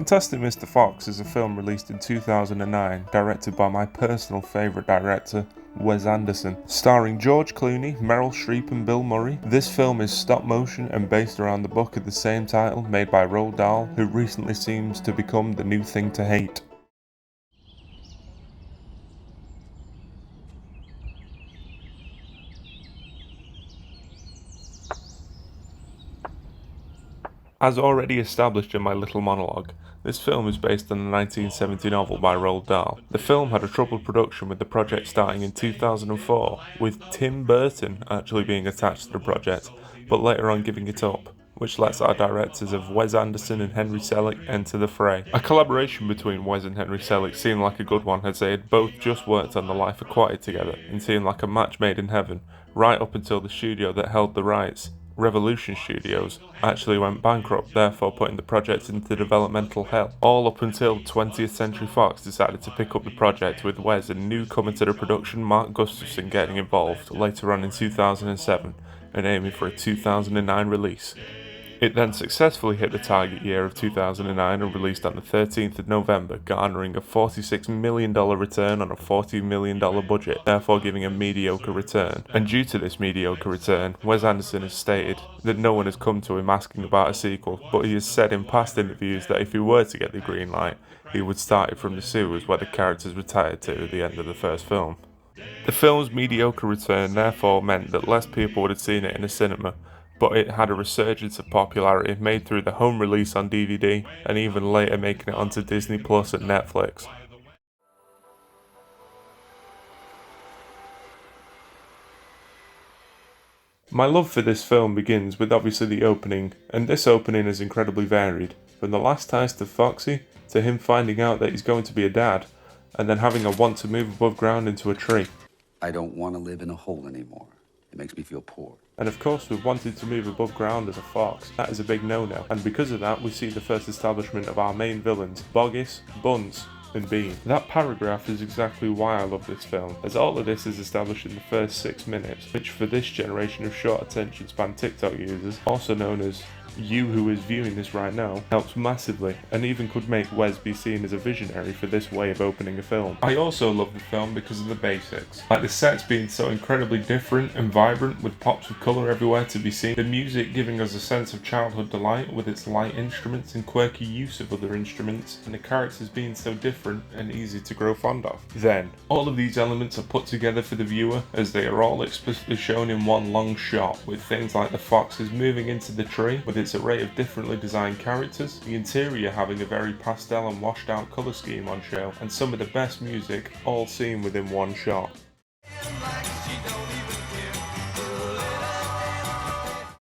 Fantastic Mr. Fox is a film released in 2009, directed by my personal favourite director, Wes Anderson. Starring George Clooney, Meryl Streep and Bill Murray, this film is stop motion and based around the book of the same title made by Roald Dahl, who recently seems to become the new thing to hate. As already established in my little monologue, this film is based on the 1970 novel by Roald Dahl. The film had a troubled production with the project starting in 2004, with Tim Burton actually being attached to the project, but later on giving it up, which lets our directors of Wes Anderson and Henry Selick enter the fray. A collaboration between Wes and Henry Selick seemed like a good one, as they had both just worked on The Life Aquatic together, and seemed like a match made in heaven, right up until the studio that held the rights, Revolution Studios, actually went bankrupt, therefore putting the project into developmental hell. All up until 20th Century Fox decided to pick up the project, with Wes and newcomer to the production Mark Gustafson getting involved later on in 2007 and aiming for a 2009 release. It then successfully hit the target year of 2009 and released on the 13th of November, garnering a $46 million return on a $40 million budget, therefore giving a mediocre return. And due to this mediocre return, Wes Anderson has stated that no one has come to him asking about a sequel, but he has said in past interviews that if he were to get the green light, he would start it from the sewers where the characters retired to at the end of the first film. The film's mediocre return therefore meant that less people would have seen it in a cinema, but it had a resurgence of popularity made through the home release on DVD and even later making it onto Disney Plus and Netflix. My love for this film begins with obviously the opening, and this opening is incredibly varied, from the last taste of Foxy to him finding out that he's going to be a dad, and then having a want to move above ground into a tree. I don't want to live in a hole anymore. It makes me feel poor. And of course, with wanting to move above ground as a fox, that is a big no-no. And because of that, we see the first establishment of our main villains, Boggis, Buns, and Bean. That paragraph is exactly why I love this film, as all of this is established in the first 6 minutes, which for this generation of short attention span TikTok users, also known as you who is viewing this right now, helps massively, and even could make Wes be seen as a visionary for this way of opening a film. I also love the film because of the basics, like the sets being so incredibly different and vibrant with pops of colour everywhere to be seen, the music giving us a sense of childhood delight with its light instruments and quirky use of other instruments, and the characters being so different and easy to grow fond of. Then, all of these elements are put together for the viewer as they are all explicitly shown in one long shot, with things like the foxes moving into the tree with its array of differently designed characters, the interior having a very pastel and washed out colour scheme on show, and some of the best music all seen within one shot.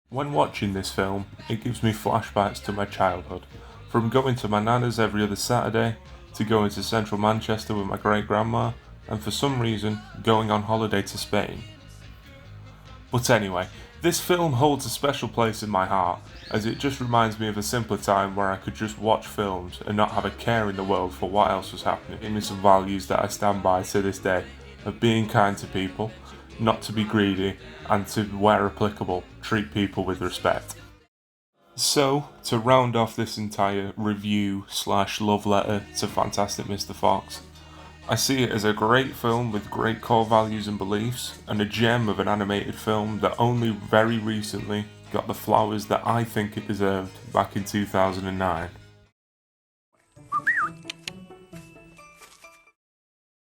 When watching this film, it gives me flashbacks to my childhood, from going to my nana's every other Saturday, to going to central Manchester with my great-grandma, and for some reason, going on holiday to Spain. But anyway, this film holds a special place in my heart, as it just reminds me of a simpler time where I could just watch films and not have a care in the world for what else was happening. Give me some values that I stand by to this day, of being kind to people, not to be greedy, and to, where applicable, treat people with respect. So, to round off this entire review/love letter to Fantastic Mr. Fox, I see it as a great film with great core values and beliefs, and a gem of an animated film that only very recently got the flowers that I think it deserved back in 2009.